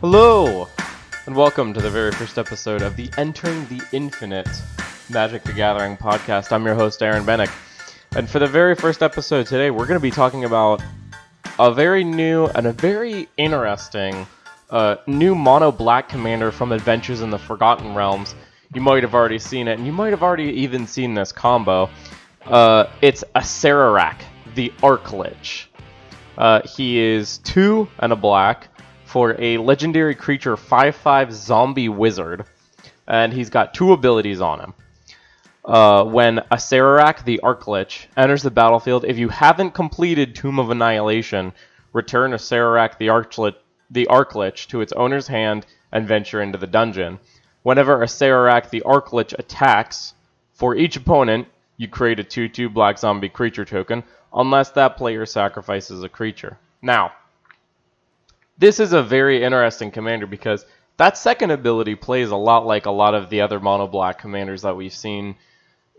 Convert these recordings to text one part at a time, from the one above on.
Hello, and welcome to the very first episode of the Entering the Infinite Magic the Gathering podcast. I'm your host, Aaron Bennick, and for the very first episode today, we're going to be talking about a very new and a very interesting new mono-black commander from Adventures in the Forgotten Realms. You might have already seen it, and you might have already even seen this combo. It's Acererak the Archlich. He is 2 and a black for a legendary creature 5/5 zombie wizard, and he's got 2 abilities on him. When Acererak the Archlich enters the battlefield, if you haven't completed Tomb of Annihilation, return Acererak the Archlich to its owner's hand and venture into the dungeon. Whenever Acererak the Archlich attacks, for each opponent, you create a 2/2 black zombie creature token, unless that player sacrifices a creature. Now, this is a very interesting commander because that second ability plays a lot like a lot of the other mono-black commanders that we've seen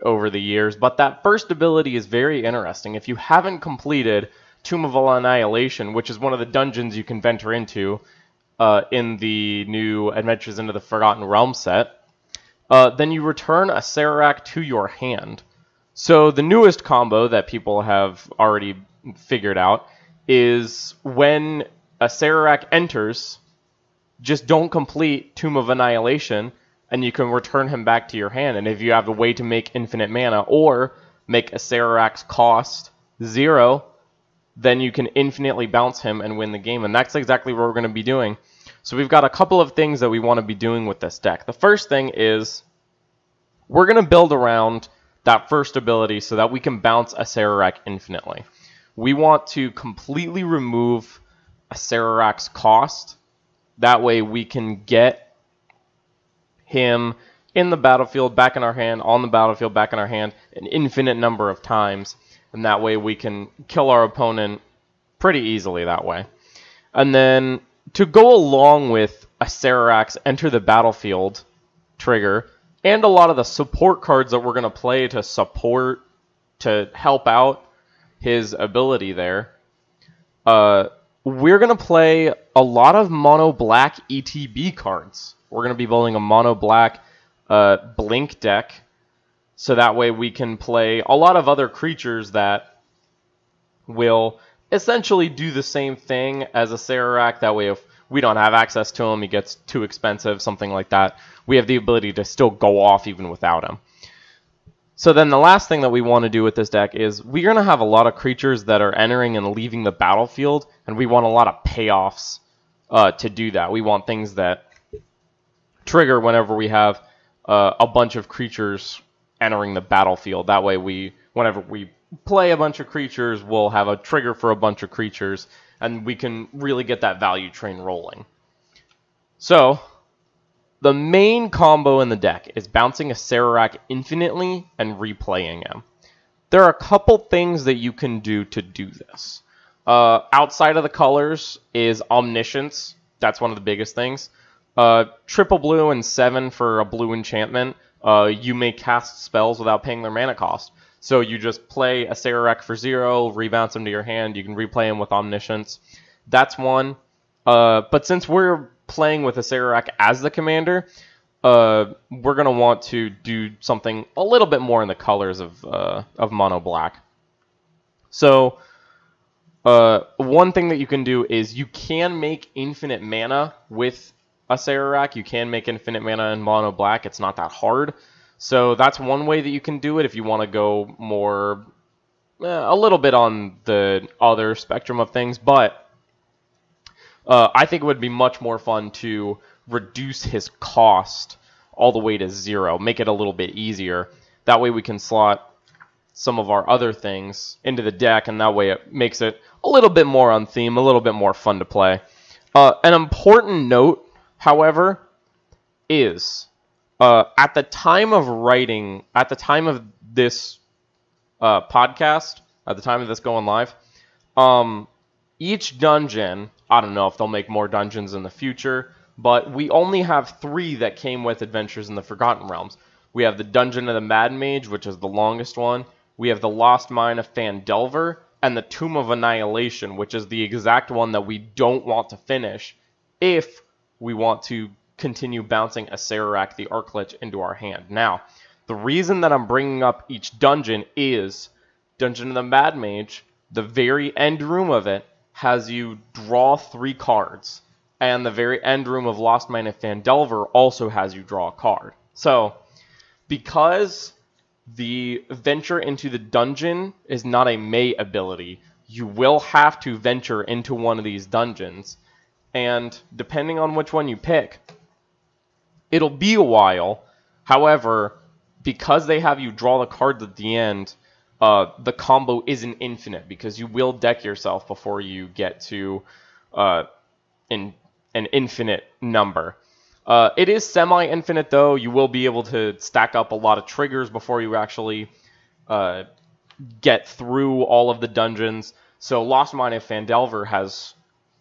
over the years, but that first ability is very interesting. If you haven't completed Tomb of Annihilation, which is one of the dungeons you can venture into in the new Adventures into the Forgotten Realms set, then you return Acererak to your hand. So the newest combo that people have already figured out is when Acererak enters, just don't complete Tomb of Annihilation, and you can return him back to your hand. And if you have a way to make infinite mana, or make Acererak's cost 0, then you can infinitely bounce him and win the game. And that's exactly what we're going to be doing. So we've got a couple of things that we want to be doing with this deck. The first thing is we're going to build around that first ability so that we can bounce Acererak infinitely. We want to completely remove Acererak's cost. That way we can get him in the battlefield, back in our hand, on the battlefield, back in our hand, an infinite number of times. And that way we can kill our opponent pretty easily that way. And then to go along with Acererak's Enter the Battlefield trigger, and a lot of the support cards that we're going to play to support, to help out his ability there, we're going to play a lot of mono-black ETB cards. We're going to be building a mono-black Blink deck, so that way we can play a lot of other creatures that will essentially do the same thing as Acererak. That way if we don't have access to him, he gets too expensive, something like that, we have the ability to still go off even without him. So then the last thing that we want to do with this deck is we're going to have a lot of creatures that are entering and leaving the battlefield, and we want a lot of payoffs to do that. We want things that trigger whenever we have a bunch of creatures entering the battlefield. That way whenever we play a bunch of creatures, we'll have a trigger for a bunch of creatures, and we can really get that value train rolling. So the main combo in the deck is bouncing Acererak infinitely and replaying him. There are a couple things that you can do to do this. Outside of the colors is Omniscience. That's one of the biggest things. Triple blue and 7 for a blue enchantment. You may cast spells without paying their mana cost. So you just play Acererak for 0, rebounce him to your hand. You can replay him with Omniscience. That's one. But since we're playing with Acererak as the commander, we're going to want to do something a little bit more in the colors of mono black. So one thing that you can do is you can make infinite mana with Acererak. You can make infinite mana in mono black. It's not that hard. So that's one way that you can do it if you want to go more, a little bit on the other spectrum of things. But I think it would be much more fun to reduce his cost all the way to 0, make it a little bit easier. That way we can slot some of our other things into the deck, and that way it makes it a little bit more on theme, a little bit more fun to play. An important note, however, is at the time of writing, at the time of this podcast, at the time of this going live, each dungeon, I don't know if they'll make more dungeons in the future, but we only have 3 that came with Adventures in the Forgotten Realms. We have the Dungeon of the Mad Mage, which is the longest one. We have the Lost Mine of Phandelver, and the Tomb of Annihilation, which is the exact one that we don't want to finish if we want to continue bouncing Acererak the Archlich into our hand. Now, the reason that I'm bringing up each dungeon is Dungeon of the Mad Mage, the very end room of it, has you draw 3 cards. And the very end room of Lost Mine of Phandelver also has you draw a card. So, because the venture into the dungeon is not a May ability, you will have to venture into one of these dungeons. And depending on which one you pick, it'll be a while. However, because they have you draw the cards at the end, the combo isn't infinite, because you will deck yourself before you get to an infinite number. It is semi-infinite, though. You will be able to stack up a lot of triggers before you actually get through all of the dungeons. So Lost Mine of Phandelver has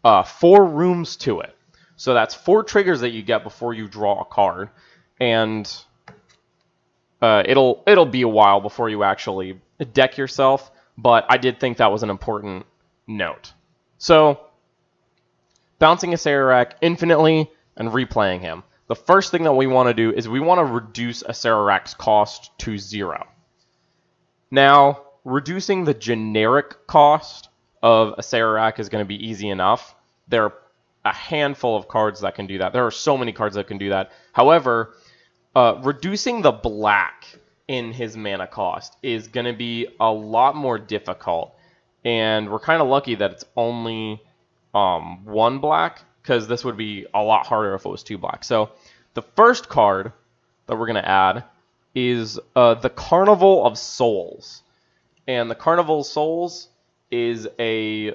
4 rooms to it. So that's 4 triggers that you get before you draw a card. And it'll be a while before you actually deck yourself. But I did think that was an important note. So, bouncing Acererak infinitely and replaying him. The first thing that we want to do is we want to reduce Acererak's cost to 0. Now, reducing the generic cost of Acererak is going to be easy enough. There are a handful of cards that can do that. There are so many cards that can do that. However, reducing the black in his mana cost is going to be a lot more difficult. And we're kind of lucky that it's only 1 black, because this would be a lot harder if it was 2 black. So the first card that we're going to add is the Carnival of Souls. And the Carnival of Souls is a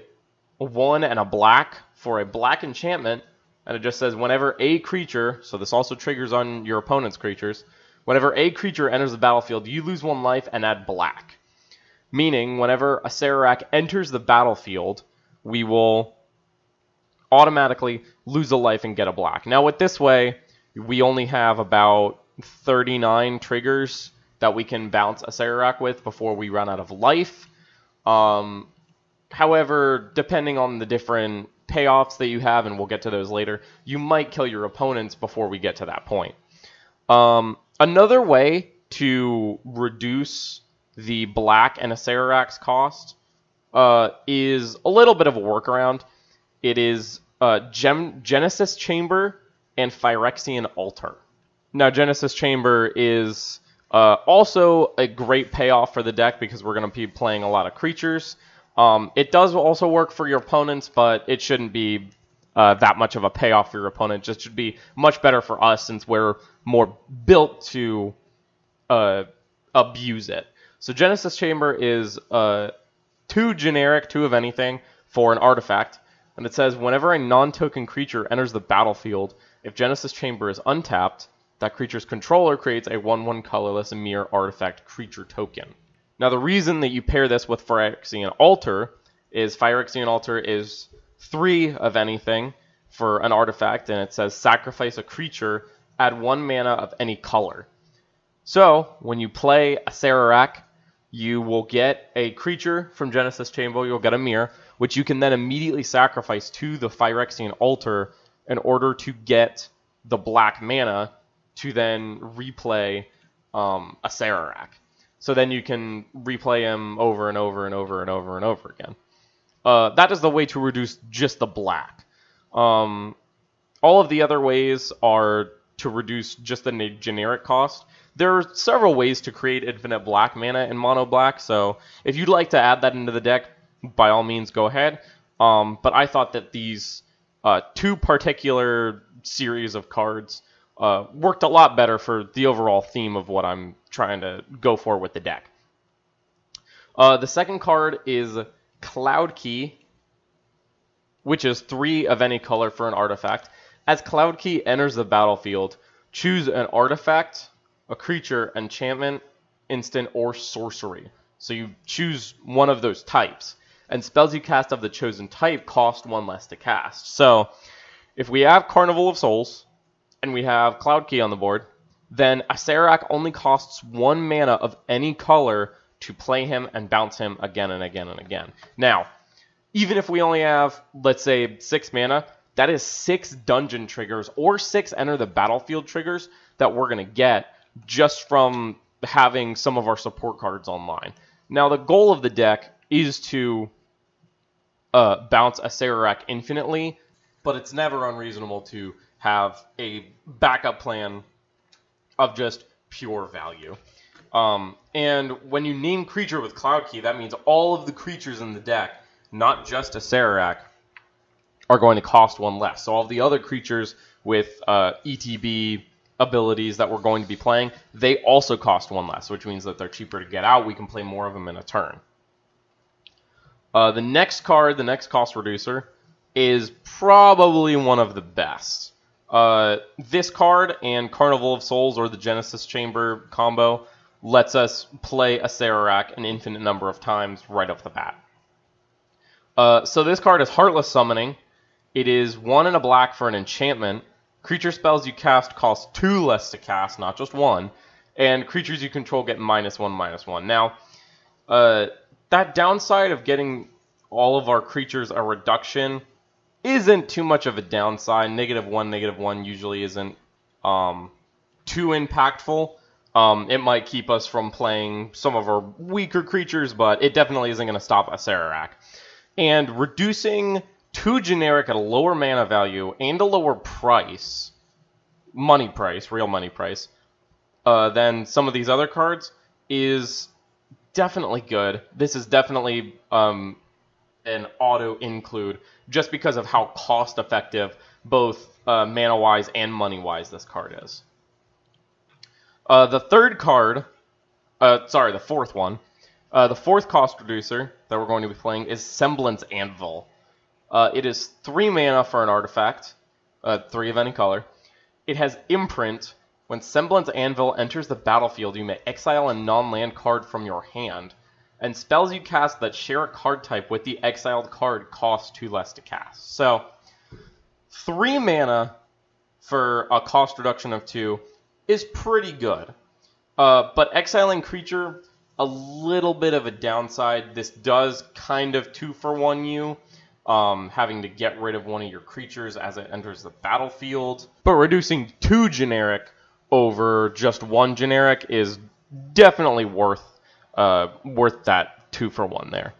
1 and a black for a black enchantment. And it just says whenever a creature, so this also triggers on your opponent's creatures, whenever a creature enters the battlefield, you lose 1 life and add black. Meaning, whenever Acererak enters the battlefield, we will automatically lose a life and get a black. Now, with this way, we only have about 39 triggers that we can bounce Acererak with before we run out of life. However, depending on the different payoffs that you have, and we'll get to those later, you might kill your opponents before we get to that point. Another way to reduce the black and Acererak's cost is a little bit of a workaround. It is Genesis Chamber and Phyrexian Altar. Now, Genesis Chamber is also a great payoff for the deck because we're going to be playing a lot of creatures. It does also work for your opponents, but it shouldn't be that much of a payoff for your opponent. It just should be much better for us since we're more built to abuse it. So Genesis Chamber is 2 generic, 2 of anything, for an artifact. And it says, whenever a non-token creature enters the battlefield, if Genesis Chamber is untapped, that creature's controller creates a 1/1 colorless mirror artifact creature token. Now, the reason that you pair this with Phyrexian Altar is 3 of anything for an artifact, and it says sacrifice a creature, add 1 mana of any color. So, when you play Acererak, you will get a creature from Genesis Chamber, you'll get a mirror, which you can then immediately sacrifice to the Phyrexian Altar in order to get the black mana to then replay Acererak. So then you can replay him over and over and over and over and over again. That is the way to reduce just the black. All of the other ways are to reduce just the generic cost. There are several ways to create infinite black mana in mono black, so if you'd like to add that into the deck, by all means go ahead. But I thought that these 2 particular series of cards worked a lot better for the overall theme of what I'm trying to go for with the deck. The second card is Cloud Key, which is 3 of any color for an artifact. As Cloud Key enters the battlefield, choose an artifact, a creature, enchantment, instant, or sorcery. So you choose one of those types. And spells you cast of the chosen type cost 1 less to cast. So if we have Carnival of Souls and we have Cloud Key on the board, then Acererak only costs 1 mana of any color to play him and bounce him again and again and again. Now, even if we only have, let's say, 6 mana, that is 6 dungeon triggers or 6 enter the battlefield triggers that we're going to get just from having some of our support cards online. Now, the goal of the deck is to bounce Acererak infinitely, but it's never unreasonable to have a backup plan of just pure value. And when you name creature with Cloud Key, that means all of the creatures in the deck, not just Acererak, are going to cost 1 less. So all of the other creatures with ETB abilities that we're going to be playing, they also cost 1 less, which means that they're cheaper to get out. We can play more of them in a turn. The next card, the next cost reducer, is probably one of the best. This card and Carnival of Souls or the Genesis Chamber combo lets us play Acererak an infinite number of times right off the bat. So this card is Heartless Summoning. It is 1 and a black for an enchantment. Creature spells you cast cost 2 less to cast, not just 1. And creatures you control get -1/-1. Now, that downside of getting all of our creatures a reduction isn't too much of a downside. -1/-1 usually isn't too impactful. It might keep us from playing some of our weaker creatures, but it definitely isn't going to stop Acererak. And reducing 2 generic at a lower mana value and a lower price, real money price, than some of these other cards is definitely good. This is definitely an auto-include just because of how cost-effective both mana-wise and money-wise this card is. The fourth one, the fourth cost reducer that we're going to be playing is Semblance Anvil. It is 3 mana for an artifact, 3 of any color. It has Imprint. When Semblance Anvil enters the battlefield, you may exile a non-land card from your hand, and spells you cast that share a card type with the exiled card cost 2 less to cast. So, 3 mana for a cost reduction of 2 is pretty good. But exiling creature, a little bit of a downside. This does kind of 2-for-1 you, having to get rid of one of your creatures as it enters the battlefield. But reducing 2 generic over just 1 generic is definitely worth that 2-for-1 there.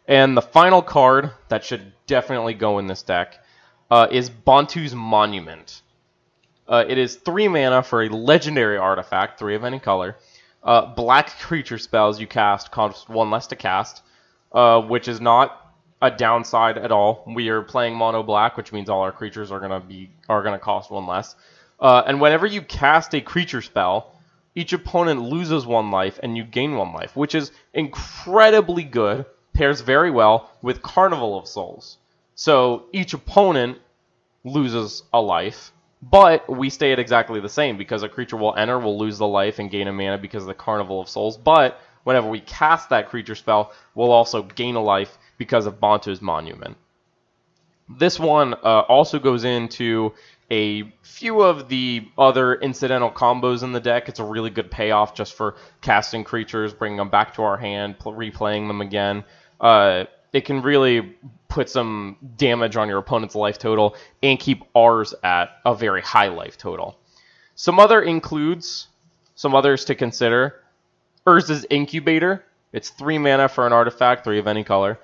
And the final card that should definitely go in this deck is Bantus Monument. It is 3 mana for a legendary artifact, 3 of any color. Black creature spells you cast cost 1 less to cast, which is not a downside at all. We are playing mono black, which means all our creatures are gonna cost 1 less. And whenever you cast a creature spell, each opponent loses 1 life and you gain 1 life, which is incredibly good. Pairs very well with Carnival of Souls. So each opponent loses a life, but we stay at exactly the same because a creature will enter, will lose the life, and gain a mana because of the Carnival of Souls. But whenever we cast that creature spell, we'll also gain a life because of Bantus Monument. This one also goes into a few of the other incidental combos in the deck. It's a really good payoff just for casting creatures, bringing them back to our hand, replaying them again. It can really put some damage on your opponent's life total and keep ours at a very high life total. Some others to consider. Urza's Incubator. It's 3 mana for an artifact, 3 of any color.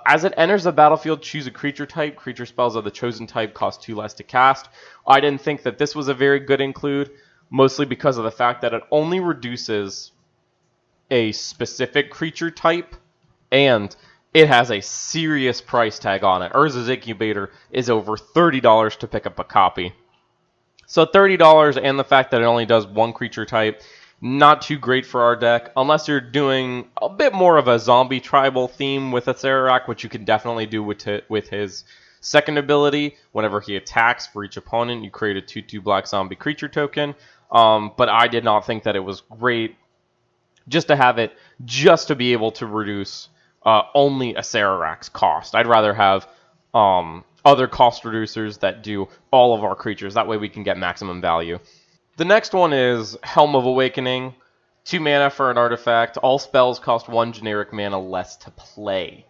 As it enters the battlefield, choose a creature type. Creature spells of the chosen type cost 2 less to cast. I didn't think that this was a very good include, mostly because of the fact that it only reduces a specific creature type, and it has a serious price tag on it. Urza's Incubator is over $30 to pick up a copy. So $30 and the fact that it only does 1 creature type, not too great for our deck, unless you're doing a bit more of a zombie tribal theme with Acererak, which you can definitely do with his second ability. Whenever he attacks for each opponent, you create a 2/2 black zombie creature token. But I did not think that it was great just to have it, just to be able to reduce only Acererak's cost. I'd rather have other cost reducers that do all of our creatures. That way we can get maximum value. The next one is Helm of Awakening. 2 mana for an artifact. All spells cost 1 generic mana less to play.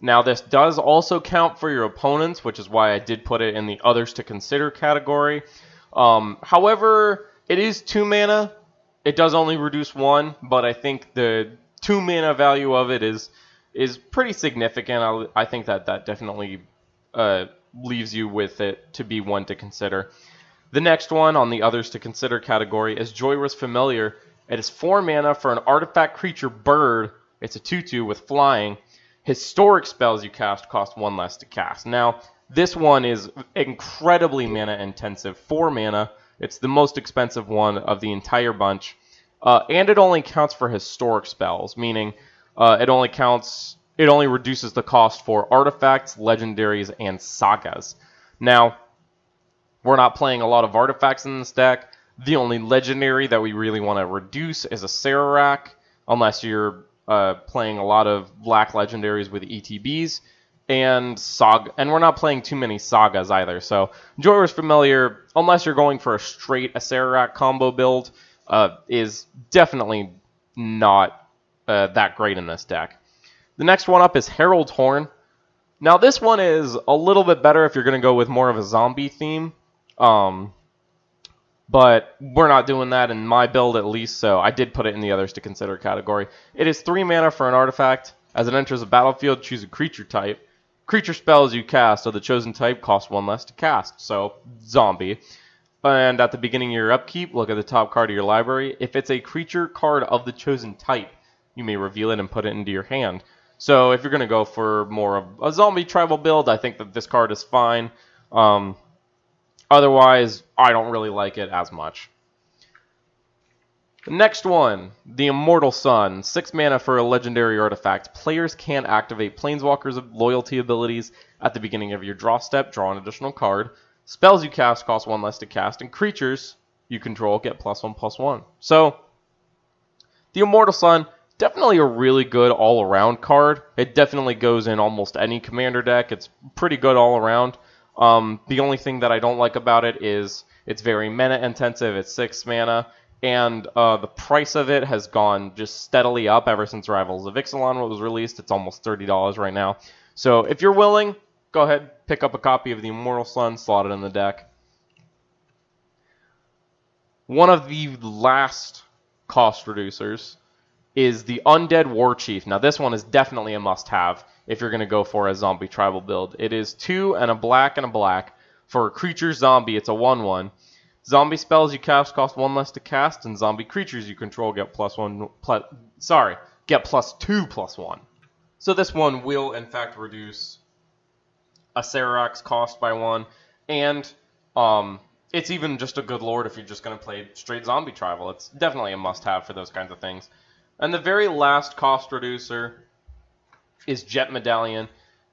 Now, this does also count for your opponents, which is why I did put it in the others to consider category. However, it is 2 mana. It does only reduce 1, but I think the 2 mana value of it is pretty significant. I think that definitely leaves you with it to be one to consider. The next one on the others to consider category is Joyous Familiar. It is 4 mana for an artifact creature bird. It's a 2/2 with flying. Historic spells you cast cost 1 less to cast. Now, this one is incredibly mana intensive. 4 mana. It's the most expensive one of the entire bunch. And it only counts for historic spells, meaning it only reduces the cost for artifacts, legendaries, and sagas. Now, we're not playing a lot of artifacts in this deck. The only legendary that we really want to reduce is Acererak, unless you're playing a lot of black legendaries with ETBs, and we're not playing too many sagas either. So Joyous Familiar, unless you're going for a straight Acererak combo build, is definitely not that great in this deck. The next one up is Herald's Horn. Now this one is a little bit better if you're going to go with more of a zombie theme. But we're not doing that in my build at least, so I did put it in the others to consider category. It is 3 mana for an artifact. As it enters the battlefield, choose a creature type. Creature spells you cast of the chosen type cost 1 less to cast, so zombie. And at the beginning of your upkeep, look at the top card of your library. If it's a creature card of the chosen type, you may reveal it and put it into your hand. So if you're going to go for more of a zombie tribal build, I think that this card is fine. Otherwise, I don't really like it as much. The next one, the Immortal Sun. 6 mana for a legendary artifact. Players can activate Planeswalker's loyalty abilities at the beginning of your draw step. Draw an additional card. Spells you cast cost 1 less to cast, and creatures you control get +1/+1. So, the Immortal Sun, definitely a really good all-around card. It definitely goes in almost any commander deck. It's pretty good all around. The only thing that I don't like about it is it's very mana intensive. It's 6 mana, and the price of it has gone just steadily up ever since Rivals of Ixalan was released. It's almost $30 right now. So if you're willing, go ahead, pick up a copy of the Immortal Sun, slot it in the deck. One of the last cost reducers is the Undead War Chief. Now this one is definitely a must-have if you're going to go for a zombie tribal build. It is 2 and a black. For a creature zombie, it's a 1/1. Zombie spells you cast cost 1 less to cast, and zombie creatures you control get +2/+1. So this one will in fact reduce Acererak's cost by 1, and it's even just a good lord if you're just going to play straight zombie tribal. It's definitely a must-have for those kinds of things. And the very last cost reducer is Jet Medallion.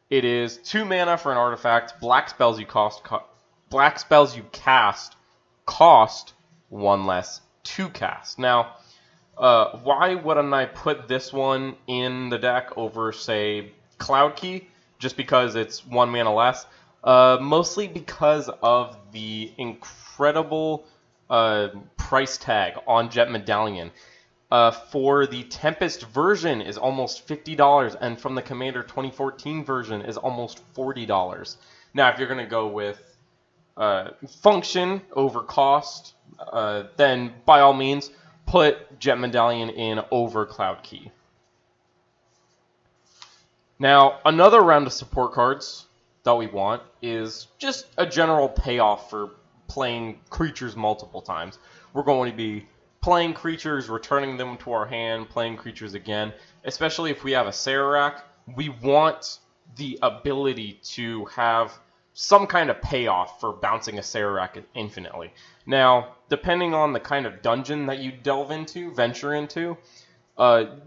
It is 2 mana for an artifact. Black spells you cast cost 1 less to cast. Now, why wouldn't I put this one in the deck over, say, Cloud Key? Just because it's 1 mana less? Mostly because of the incredible price tag on Jet Medallion. For the Tempest version is almost $50, and from the Commander 2014 version is almost $40. Now, if you're going to go with function over cost, then by all means, put Jet Medallion in over Cloud Key. Now, another round of support cards that we want is just a general payoff for playing creatures multiple times. We're going to be playing creatures, returning them to our hand, playing creatures again. Especially if we have a Acererak, we want the ability to have some kind of payoff for bouncing a Acererak infinitely. Now, depending on the kind of dungeon that you venture into,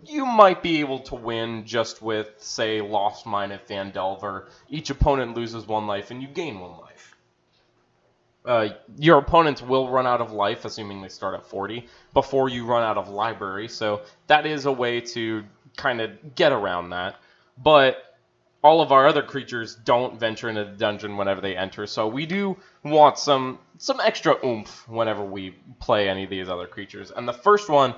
you might be able to win just with, say, Lost Mine at Phandelver. Each opponent loses 1 life and you gain 1 life. Your opponents will run out of life, assuming they start at 40, before you run out of library, so that is a way to kind of get around that. But all of our other creatures don't venture into the dungeon whenever they enter, so we do want some extra oomph whenever we play any of these other creatures. And the first one,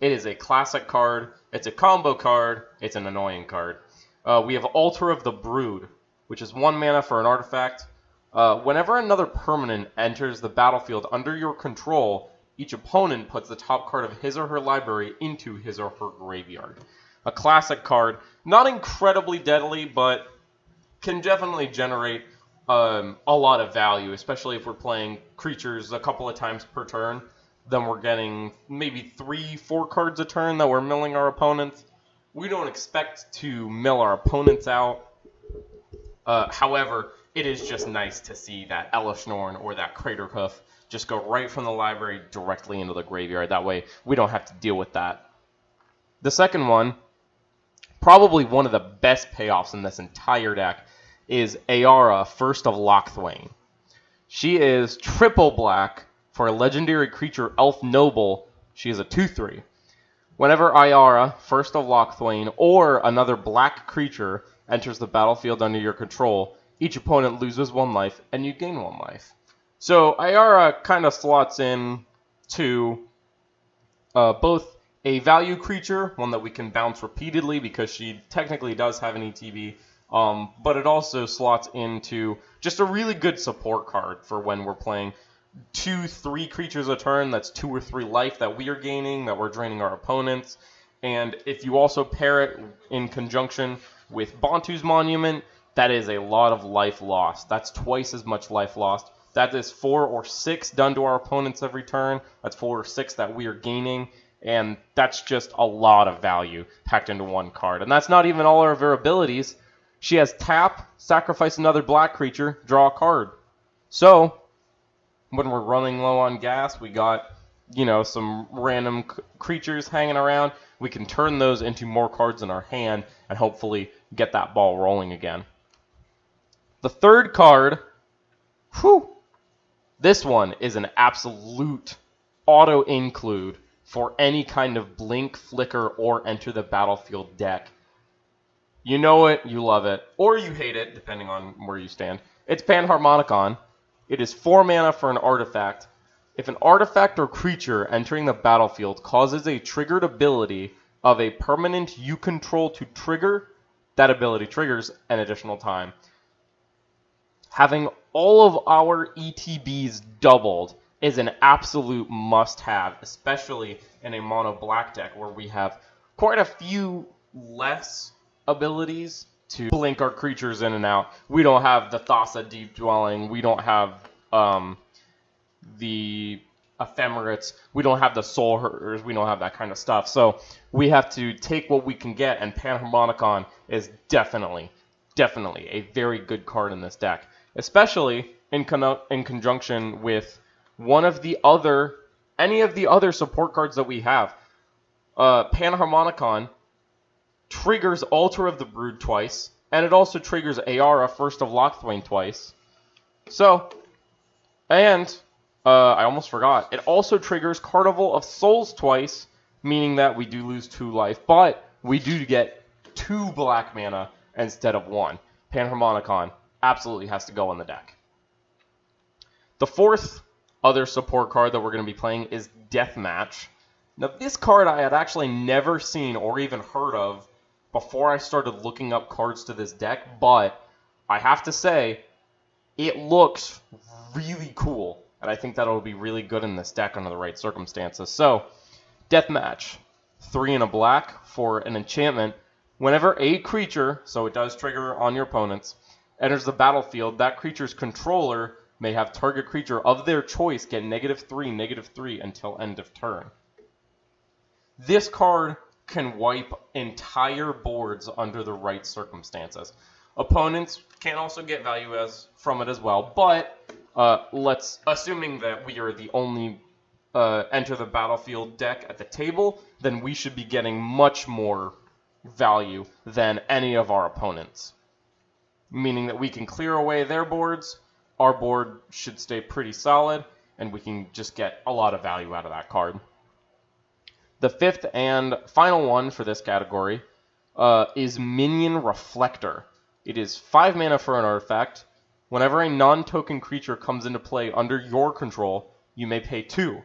it is a classic card, it's a combo card, it's an annoying card. We have Altar of the Brood, which is 1 mana for an artifact. Whenever another permanent enters the battlefield under your control, each opponent puts the top card of his or her library into his or her graveyard. A classic card, not incredibly deadly, but can definitely generate a lot of value, especially if we're playing creatures a couple of times per turn. Then we're getting maybe 3-4 cards a turn that we're milling our opponents. We don't expect to mill our opponents out. However, it is just nice to see that Elishnorn or that Craterhoof just go right from the library directly into the graveyard. That way, we don't have to deal with that. The second one, probably one of the best payoffs in this entire deck, is Ayara, First of Lochthwain. She is triple black for a legendary creature, Elf Noble. She is a 2/3. Whenever Ayara, First of Lochthwain, or another black creature enters the battlefield under your control, each opponent loses 1 life, and you gain 1 life. So Ayara kind of slots in to both a value creature, one that we can bounce repeatedly because she technically does have an ETB, but it also slots into just a really good support card for when we're playing 2-3 creatures a turn. That's 2 or 3 life that we are gaining, that we're draining our opponents. And if you also pair it in conjunction with Bantus Monument, that is a lot of life lost. That's twice as much life lost. That is 4 or 6 done to our opponents every turn. That's 4 or 6 that we are gaining. And that's just a lot of value packed into 1 card. And that's not even all of her abilities. She has tap, sacrifice another black creature, draw a card. So, when we're running low on gas, we got, some random creatures hanging around. We can turn those into more cards in our hand and hopefully get that ball rolling again. The third card, this one is an absolute auto-include for any kind of blink, flicker, or enter the battlefield deck. You know it, you love it, or you hate it, depending on where you stand. It's Panharmaticon. It is 4 mana for an artifact. If an artifact or creature entering the battlefield causes a triggered ability of a permanent you control to trigger, that ability triggers an additional time. Having all of our ETBs doubled is an absolute must-have, especially in a mono black deck where we have quite a few less abilities to blink our creatures in and out. We don't have the Thassa Deep Dwelling. We don't have the Ephemerates. We don't have the Soul Herders. We don't have that kind of stuff. So we have to take what we can get, and Panharmaticon is definitely a very good card in this deck, especially in conjunction with any of the other support cards that we have. Panharmaticon triggers Altar of the Brood twice, and it also triggers Ayara, First of Lochthwain twice. So, and I almost forgot, it also triggers Carnival of Souls twice, meaning that we do lose 2 life, but we do get 2 black mana instead of 1. Panharmaticon absolutely has to go in the deck. The fourth other support card that we're going to be playing is Deathmatch. Now, this card I had actually never seen or even heard of before I started looking up cards to this deck, but I have to say, it looks really cool, and I think that it'll be really good in this deck under the right circumstances. So, Deathmatch, 3 and a black for an enchantment. Whenever a creature, so it does trigger on your opponents, enters the battlefield, that creature's controller may have target creature of their choice get -3/-3 until end of turn. This card can wipe entire boards under the right circumstances. Opponents can also get value from it as well, but assuming that we are the only enter the battlefield deck at the table, then we should be getting much more value than any of our opponents. Meaning that we can clear away their boards, our board should stay pretty solid, and we can just get a lot of value out of that card. The fifth and final one for this category is Minion Reflector. It is 5 mana for an artifact. Whenever a non-token creature comes into play under your control, you may pay 2.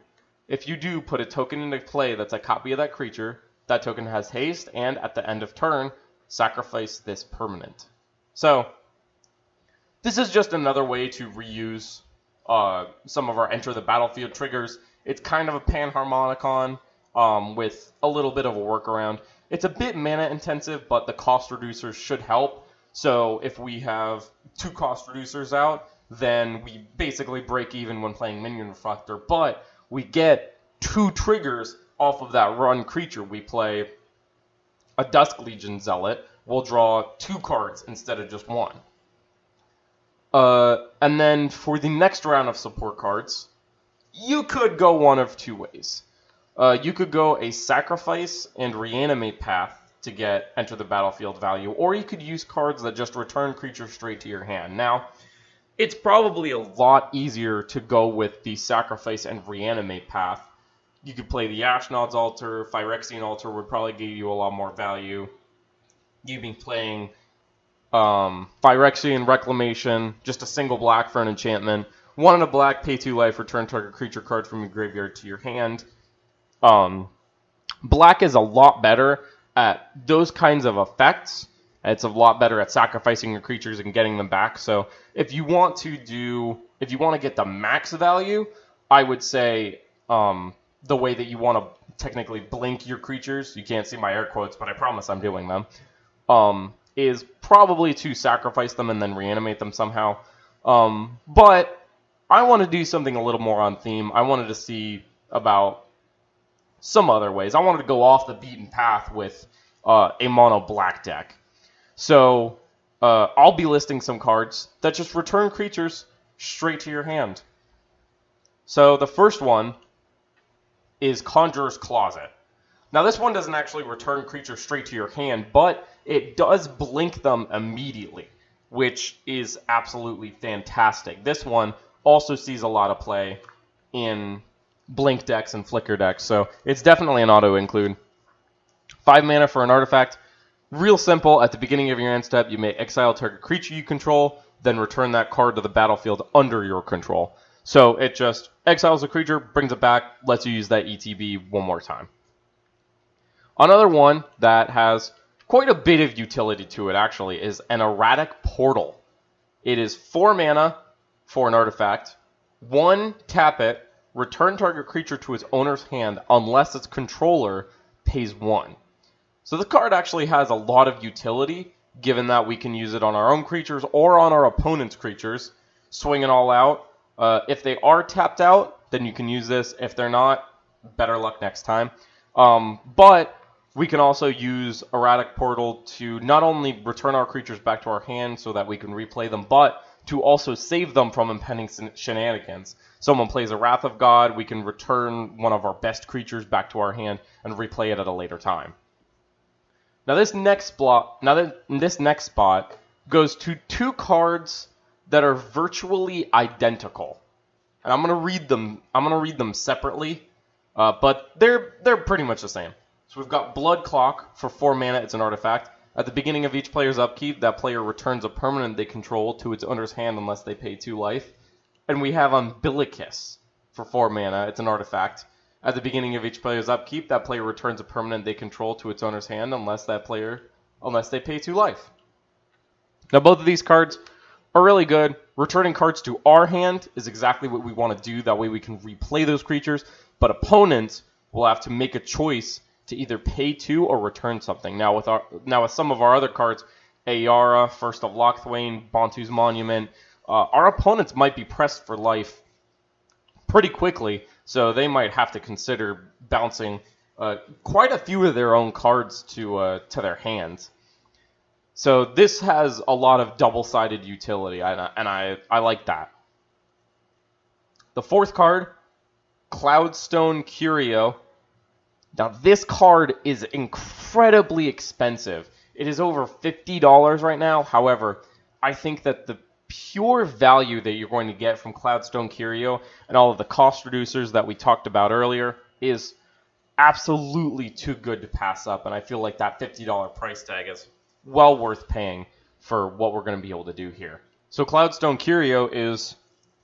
If you do put a token into play that's a copy of that creature, that token has haste, and at the end of turn, sacrifice this permanent. So this is just another way to reuse some of our enter the battlefield triggers. It's kind of a Panharmaticon with a little bit of a workaround. It's a bit mana intensive, but the cost reducers should help. So if we have 2 cost reducers out, then we basically break even when playing Minion Reflector, but we get 2 triggers off of that run creature. We play a Dusk Legion Zealot, we'll draw 2 cards instead of just 1. And then for the next round of support cards, you could go one of 2 ways. You could go a sacrifice and reanimate path to get enter the battlefield value, or you could use cards that just return creatures straight to your hand. Now, it's probably a lot easier to go with the sacrifice and reanimate path. You could play the Ashnod's Altar. Phyrexian Altar would probably give you a lot more value. You'd be playing Phyrexian Reclamation, just a single black for an enchantment. 1 and a black, pay 2 life, return target creature card from your graveyard to your hand. Black is a lot better at those kinds of effects. It's a lot better at sacrificing your creatures and getting them back. So if you want to get the max value, I would say the way that you want to technically blink your creatures, you can't see my air quotes, but I promise I'm doing them, is probably to sacrifice them and then reanimate them somehow. But I want to do something a little more on theme. I wanted to see about some other ways. I wanted to go off the beaten path with a mono black deck. So I'll be listing some cards that just return creatures straight to your hand. So the first one is Conjurer's Closet. Now this one doesn't actually return creatures straight to your hand, but it does blink them immediately, which is absolutely fantastic. This one also sees a lot of play in blink decks and flicker decks, so it's definitely an auto-include. 5 mana for an artifact. Real simple. At the beginning of your end step, you may exile target creature you control, then return that card to the battlefield under your control. So it just exiles a creature, brings it back, lets you use that ETB one more time. Another one that has quite a bit of utility to it, actually, is an Erratic Portal. It is 4 mana for an artifact. 1, tap it, return target creature to its owner's hand unless its controller pays 1. So the card actually has a lot of utility, given that we can use it on our own creatures or on our opponent's creatures. Swing it all out. If they are tapped out, then you can use this. If they're not, better luck next time. But we can also use Erratic Portal to not only return our creatures back to our hand so that we can replay them, but to also save them from impending shenanigans. Someone plays a Wrath of God, we can return one of our best creatures back to our hand and replay it at a later time. Now this next spot goes to 2 cards that are virtually identical. And I'm gonna read them separately, but they're pretty much the same. So we've got Blood Clock for 4 mana, it's an artifact. At the beginning of each player's upkeep, that player returns a permanent they control to its owner's hand unless they pay 2 life. And we have Umbilicus for 4 mana, it's an artifact. At the beginning of each player's upkeep, that player returns a permanent they control to its owner's hand unless they pay 2 life. Now both of these cards are really good. Returning cards to our hand is exactly what we want to do. That way we can replay those creatures. But opponents will have to make a choice to either pay 2 or return something. Now with some of our other cards, Ayara, First of Lochthwain, Bantus Monument, our opponents might be pressed for life pretty quickly, so they might have to consider bouncing quite a few of their own cards to their hands. So this has a lot of double-sided utility, and I like that. The fourth card, Cloudstone Curio. Now this card is incredibly expensive. It is over $50 right now. However, I think that the pure value that you're going to get from Cloudstone Curio and all of the cost reducers that we talked about earlier is absolutely too good to pass up. And I feel like that $50 price tag is well worth paying for what we're going to be able to do here. So Cloudstone Curio is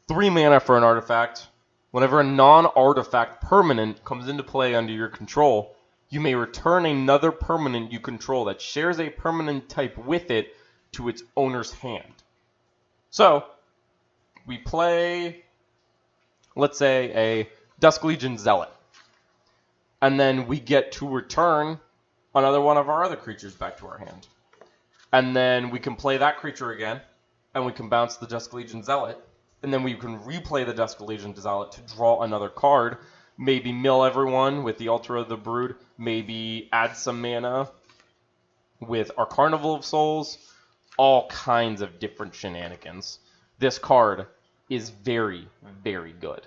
3 mana for an artifact. Whenever a non-artifact permanent comes into play under your control, You may return another permanent you control that shares a permanent type with it to its owner's hand. So, we play, let's say, a Dusk Legion Zealot. And then we get to return another one of our other creatures back to our hand. And then we can play that creature again, and we can bounce the Dusk Legion Zealot. And then we can replay the Dusk Legion Zealot to draw another card. Maybe mill everyone with the Altar of the Brood. Maybe add some mana with our Carnival of Souls. All kinds of different shenanigans. This card is very, very good.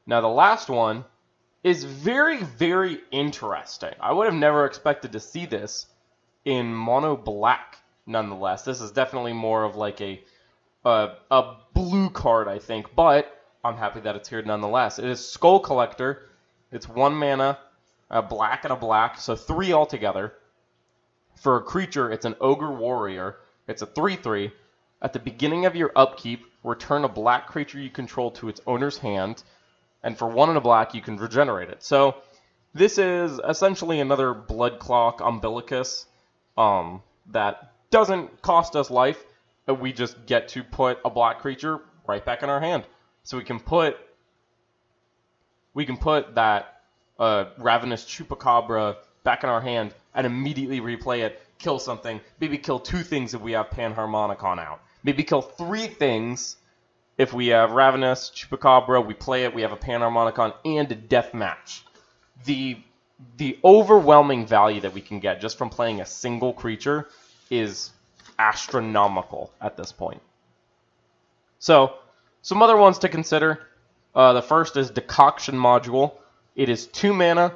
Now the last one is very, very interesting. I would have never expected to see this in mono black, nonetheless. This is definitely more of like a blue card, I think, but I'm happy that it's here nonetheless. It is Skull Collector. It's 1 mana, a black and a black, so 3 altogether. For a creature, it's an Ogre Warrior. It's a 3/3. At the beginning of your upkeep, return a black creature you control to its owner's hand, and for 1 and a black, you can regenerate it. So this is essentially another Blood Clock Umbilicus that doesn't cost us life. We just get to put a black creature right back in our hand. So we can put that Ravenous Chupacabra back in our hand and immediately replay it, kill something, maybe kill 2 things if we have Panharmaticon out. Maybe kill 3 things if we have Ravenous Chupacabra, we play it, we have a Panharmaticon, and a Deathmatch. The overwhelming value that we can get just from playing a single creature is astronomical at this point. So, some other ones to consider. The first is Decoction Module. It is 2 mana,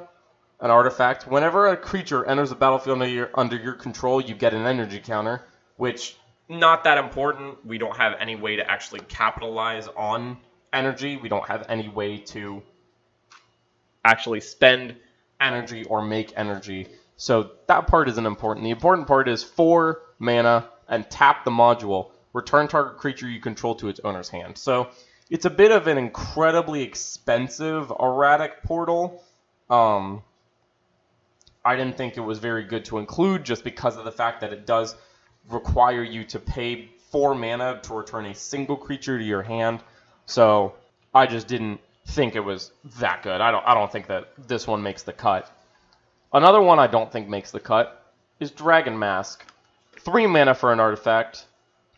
an artifact. Whenever a creature enters the battlefield under your control, you get an energy counter, which, not that important. We don't have any way to actually capitalize on energy. We don't have any way to actually spend energy or make energy. So that part isn't important. The important part is 4 mana and tap the module. Return target creature you control to its owner's hand. So it's a bit of an incredibly expensive Erratic Portal. I didn't think it was very good to include just because of the fact that it does require you to pay 4 mana to return a single creature to your hand. So I just didn't think it was that good. I don't think that this one makes the cut. Another one I don't think makes the cut is Dragon Mask. 3 mana for an artifact.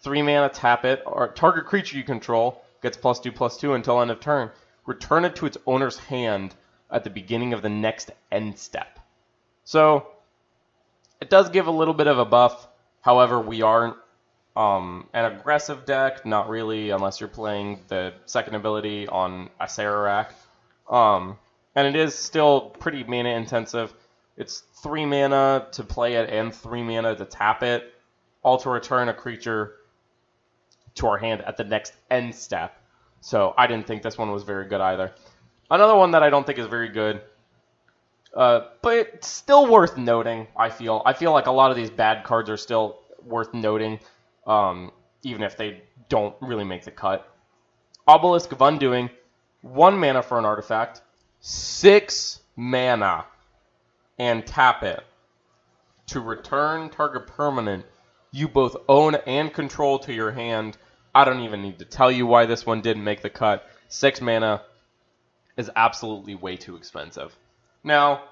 3 mana, tap it. Or target creature you control gets +2/+2 until end of turn. Return it to its owner's hand at the beginning of the next end step. So it does give a little bit of a buff. However, we aren't an aggressive deck, not really, unless you're playing the second ability on Acererak. And it is still pretty mana intensive. It's 3 mana to play it and 3 mana to tap it, all to return a creature to our hand at the next end step. So I didn't think this one was very good either. Another one that I don't think is very good, but it's still worth noting, I feel. I feel like a lot of these bad cards are still worth noting, even if they don't really make the cut. Obelisk of Undoing, 1 mana for an artifact, 6 mana, and tap it. To return target permanent you both own and control to your hand. I don't even need to tell you why this one didn't make the cut. 6 mana is absolutely way too expensive. Now,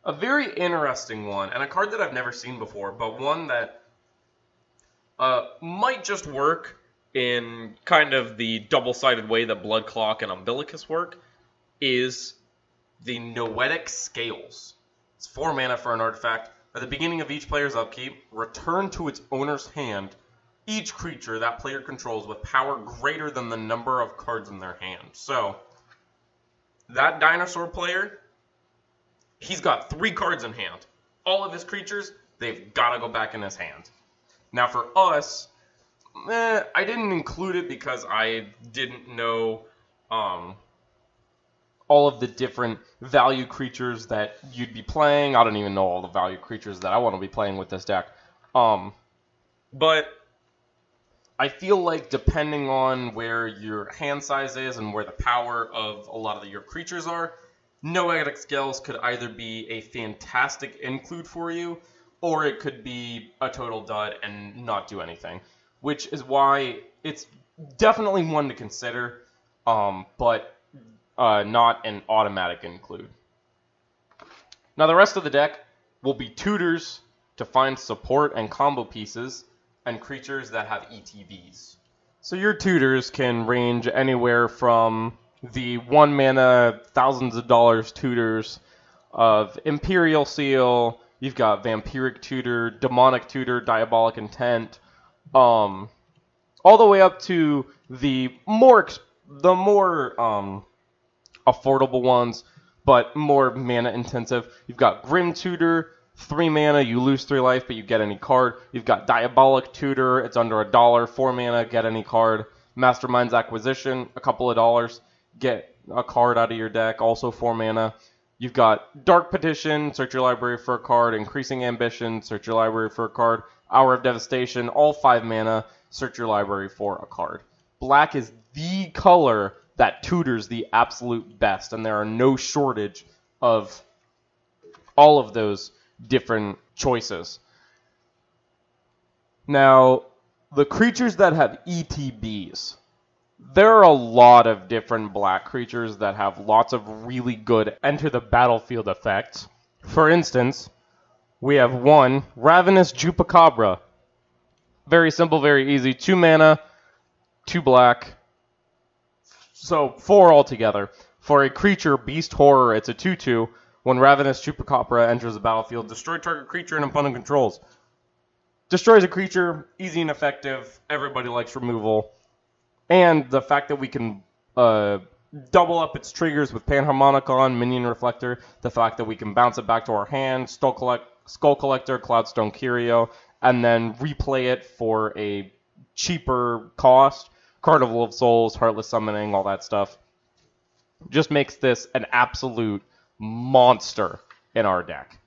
a very interesting one, and a card that I've never seen before, but one that might just work in kind of the double-sided way that Blood Clock and Umbilicus work, is the Noetic Scales. It's 4 mana for an artifact. At the beginning of each player's upkeep, return to its owner's hand each creature that player controls with power greater than the number of cards in their hand. So, that dinosaur player, he's got 3 cards in hand. All of his creatures, they've got to go back in his hand. Now for us, I didn't include it because I didn't know all of the different value creatures that you'd be playing. I don't even know all the value creatures that I want to be playing with this deck. But I feel like depending on where your hand size is and where the power of a lot of your creatures are, Noetic Scales could either be a fantastic include for you, or it could be a total dud and not do anything, which is why it's definitely one to consider, but not an automatic include. Now the rest of the deck will be tutors to find support and combo pieces, and creatures that have ETBs. So your tutors can range anywhere from the 1 mana, thousands of dollars tutors of Imperial Seal, you've got Vampiric Tutor, Demonic Tutor, Diabolic Intent, all the way up to the more affordable ones, but more mana intensive. You've got Grim Tutor, 3 mana, you lose 3 life, but you get any card. You've got Diabolic Tutor, it's under $1, 4 mana, get any card. Mastermind's Acquisition, a couple of dollars, get a card out of your deck, also 4 mana. You've got Dark Petition, search your library for a card. Increasing Ambition, search your library for a card. Hour of Devastation, all 5 mana, search your library for a card. Black is the color that tutors the absolute best, and there are no shortage of all of those different choices. Now, the creatures that have ETBs, there are a lot of different black creatures that have lots of really good enter the battlefield effects. For instance, we have 1, Ravenous Chupacabra. Very simple, very easy. 2 mana, 2 black. So 4 altogether. For a creature, Beast Horror, it's a 2/2. When Ravenous Chupacabra enters the battlefield, destroy target creature and opponent controls. Destroys a creature, easy and effective. Everybody likes removal. And the fact that we can double up its triggers with Panharmaticon, Minion Reflector, the fact that we can bounce it back to our hand, Skull Collector, Cloudstone Curio, and then replay it for a cheaper cost, Carnival of Souls, Heartless Summoning, all that stuff, just makes this an absolute monster in our deck.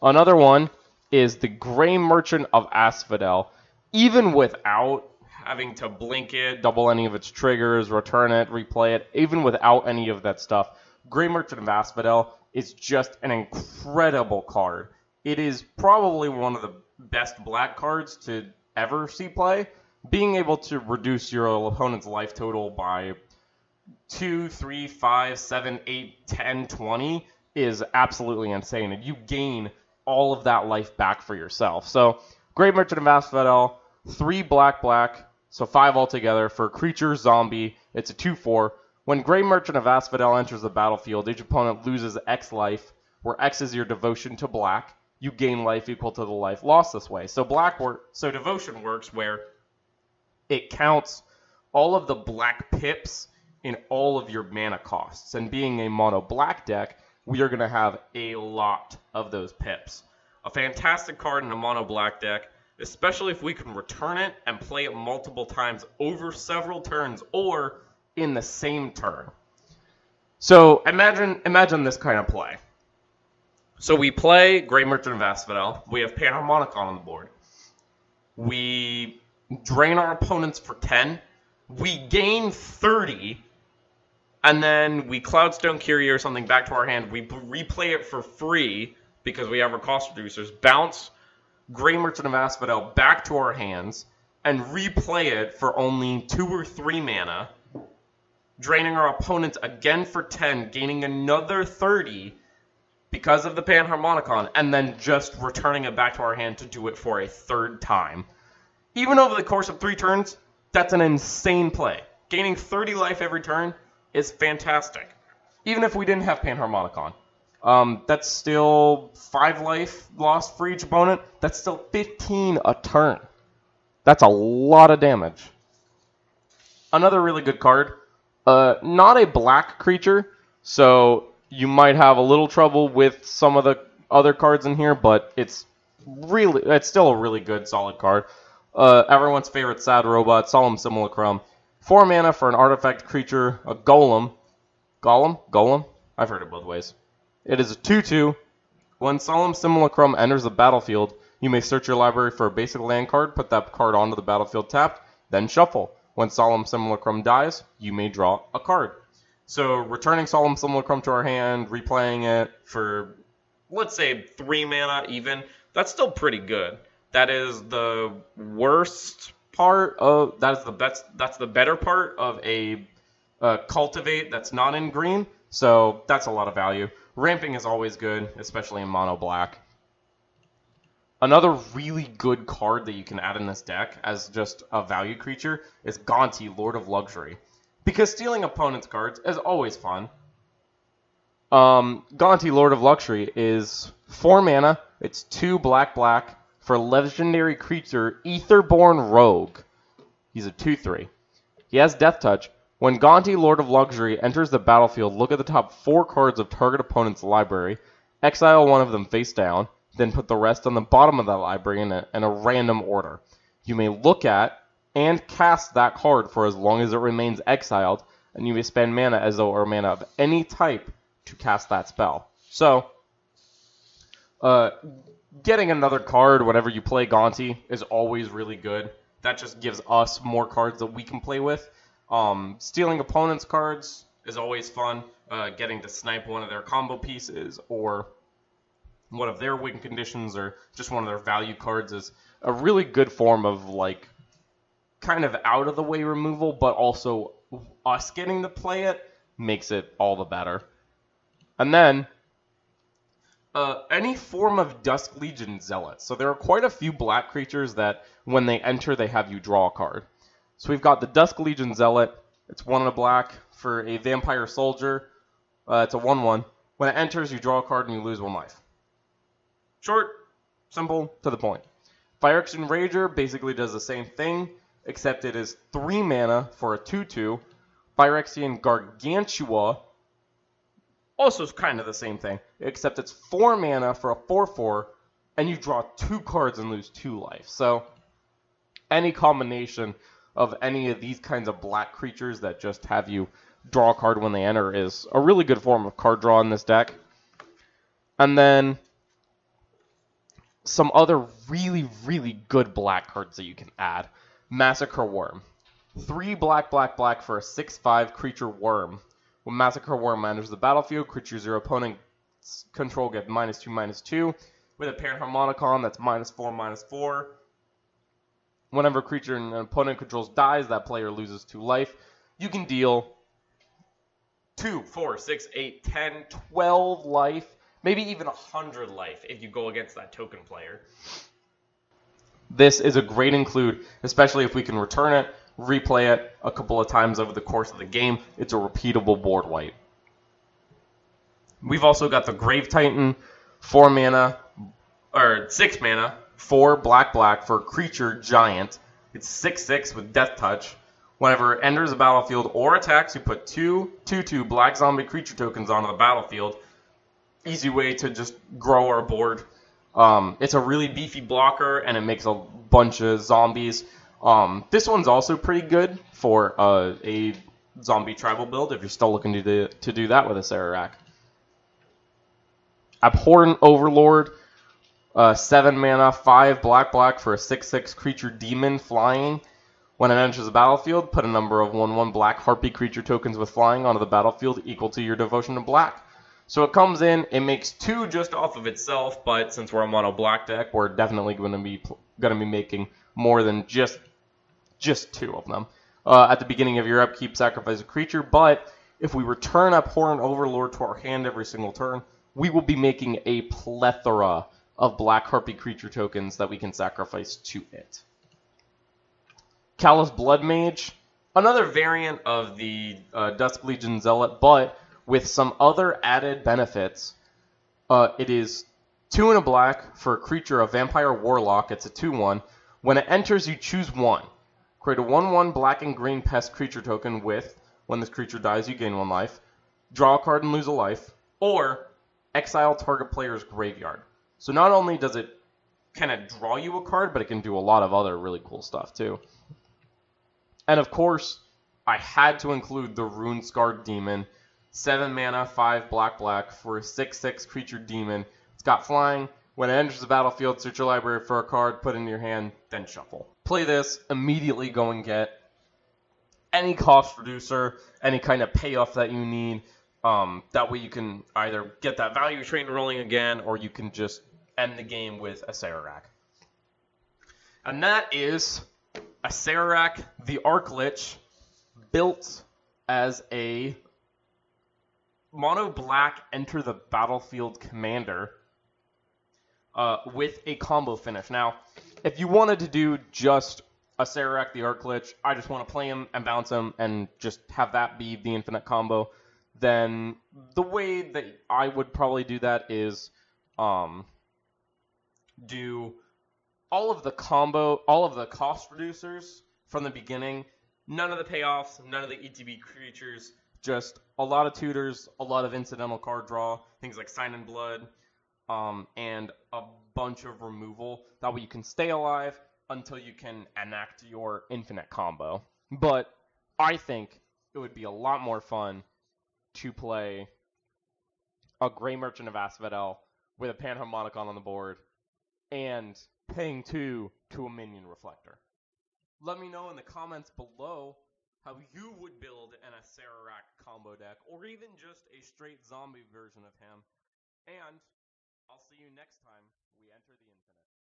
Another one is the Grey Merchant of Asphodel. Even without having to blink it, double any of its triggers, return it, replay it, even without any of that stuff, Grey Merchant of Asphodel is just an incredible card. It is probably one of the best black cards to ever see play. Being able to reduce your opponent's life total by 2, 3, 5, 7, 8, 10, 20 is absolutely insane, and you gain all of that life back for yourself. So, Grey Merchant of Asphodel, 3 black, so 5 altogether. For creature zombie, it's a 2/4. When Grey Merchant of Asphodel enters the battlefield, each opponent loses X life, where X is your devotion to black. You gain life equal to the life lost this way. So devotion works where it counts all of the black pips in all of your mana costs. And being a mono black deck, we are going to have a lot of those pips. A fantastic card in a mono black deck, especially if we can return it and play it multiple times over several turns or in the same turn. So imagine this kind of play. So we play Grey Merchant of Asphodel. We have Panharmaticon on the board. We drain our opponents for 10. We gain 30. And then we Cloudstone Curio or something back to our hand. We replay it for free because we have our cost reducers. Bounce Grey Merchant of Asphodel back to our hands and replay it for only 2 or 3 mana. Draining our opponents again for 10, gaining another 30 because of the Panharmaticon, and then just returning it back to our hand to do it for a 3rd time. Even over the course of 3 turns, that's an insane play. Gaining 30 life every turn is fantastic. Even if we didn't have Panharmaticon. That's still 5 life lost for each opponent. That's still 15 a turn. That's a lot of damage. Another really good card. Not a black creature, so you might have a little trouble with some of the other cards in here, but it's still a really good, solid card. Everyone's favorite sad robot, Solemn Simulacrum. 4 mana for an artifact creature, a golem. Golem? I've heard it both ways. It is a 2/2. When Solemn Simulacrum enters the battlefield, you may search your library for a basic land card, put that card onto the battlefield tapped, then shuffle. When Solemn Simulacrum dies, you may draw a card. So returning Solemn Simulacrum to our hand, replaying it for, let's say, 3 mana even, that's still pretty good. That is the worst part of, that's the better part of a cultivate that's not in green, so that's a lot of value. Ramping is always good, especially in mono black. Another really good card that you can add in this deck as just a value creature is Gaunty, Lord of Luxury. Because stealing opponent's cards is always fun. Gaunty, Lord of Luxury is 4 mana, it's 2 black for legendary creature Aetherborn Rogue. He's a 2/3. He has Death Touch. When Gaunty, Lord of Luxury enters the battlefield, look at the top 4 cards of target opponent's library, exile one of them face down, then put the rest on the bottom of that library in a random order. You may look at and cast that card for as long as it remains exiled, and you may spend mana as though it were mana of any type to cast that spell. So, getting another card whenever you play Gaunty is always really good. That just gives us more cards that we can play with. Stealing opponents' cards is always fun. Getting to snipe one of their combo pieces or one of their win conditions or just one of their value cards is a really good form of, like, kind of out of the way removal, but also us getting to play it makes it all the better. And then any form of Dusk Legion Zealot. So there are quite a few black creatures that when they enter they have you draw a card. So we've got the Dusk Legion Zealot. It's 1 and a black for a vampire soldier. It's a 1/1. When it enters, you draw a card and you lose 1 life. Short, simple, to the point. Phyrexian Rager basically does the same thing, except it is 3 mana for a 2/2. Phyrexian Gargantua also is kind of the same thing, except it's 4 mana for a 4/4, and you draw 2 cards and lose 2 life. So any combination of any of these kinds of black creatures that just have you draw a card when they enter is a really good form of card draw in this deck. And then some other really, really good black cards that you can add. Massacre Worm. 3 black for a 6/5 creature worm. When Massacre Worm enters the battlefield, creatures your opponent's control get -2/-2. With a Panharmaticon, that's -4/-4. Whenever a creature an opponent controls dies, that player loses 2 life. You can deal 2, 4, 6, 8, 10, 12 life, maybe even 100 life if you go against that token player. This is a great include, especially if we can return it, replay it a couple of times over the course of the game. It's a repeatable board wipe. We've also got the Grave Titan, 4 mana, or 6 mana, 4 black for a creature giant. It's 6/6 with Death Touch. Whenever it enters the battlefield or attacks, you put 2/2 black zombie creature tokens onto the battlefield. Easy way to just grow our board. It's a really beefy blocker, and it makes a bunch of zombies. This one's also pretty good for a zombie tribal build if you're still looking to do that with Acererak. Abhorrent Overlord, 7 mana, 5 black for a 6/6 creature demon flying. When it enters the battlefield, put a number of 1/1 black harpy creature tokens with flying onto the battlefield equal to your devotion to black. So it comes in, it makes 2 just off of itself, but since we're a mono black deck, we're definitely going to be making more than just 2 of them. At the beginning of your upkeep, sacrifice a creature, but if we return Abhorrent Overlord to our hand every single turn, we will be making a plethora of black harpy creature tokens that we can sacrifice to it. Callous Blood Mage, another variant of the Dusk Legion Zealot, but with some other added benefits. It is 2 and a black for a creature, a Vampire Warlock. It's a 2/1. When it enters, you choose 1. Create a 1/1 black and green pest creature token with, when this creature dies, you gain 1 life. Draw a card and lose a life. Or exile target player's graveyard. So not only does it kind of draw you a card, but it can do a lot of other really cool stuff too. And of course, I had to include the Rune Scarred Demon. 7 mana, 5 black for a 6/6 creature demon. It's got flying. When it enters the battlefield, search your library for a card, put it in your hand, then shuffle. Play this, immediately go and get any cost reducer, any kind of payoff that you need. That way you can either get that value train rolling again, or you can just end the game with Acererak. And that is Acererak the Archlich, built as a mono black enter the battlefield commander with a combo finish. Now, if you wanted to do just Acererak the Archlich, I just want to play him and bounce him and just have that be the infinite combo, then the way that I would probably do that is do all of the cost reducers from the beginning, none of the payoffs, none of the ETB creatures, just a lot of tutors, a lot of incidental card draw, things like Sign in Blood, and a bunch of removal. That way you can stay alive until you can enact your infinite combo. But I think it would be a lot more fun to play a Grey Merchant of Asphodel with a Panharmaticon on the board and paying 2 to a Minion Reflector. Let me know in the comments below how you would build an Acererak combo deck, or even just a straight zombie version of him. And I'll see you next time we enter the Infinite.